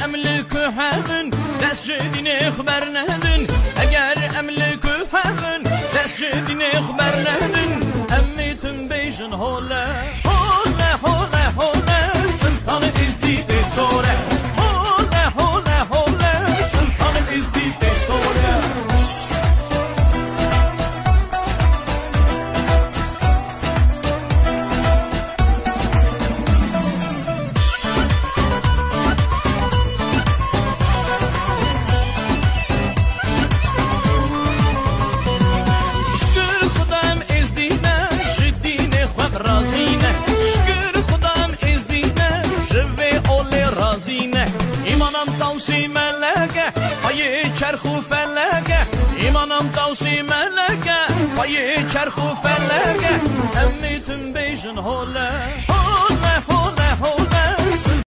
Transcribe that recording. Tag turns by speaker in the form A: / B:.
A: املك هذن تسجدني خبرنهن اگر املك هذن تسجدني خبرنهن اميتم بيجن هولا هولا هولا هولا سلطان ازدي تسوره هولا هولا هولا سلطان ازدي تسوره توصي ملكة پای چرخ و فلکه ایمانم توصی ملکه پای چرخ و فلکه امیتم بیشن هوله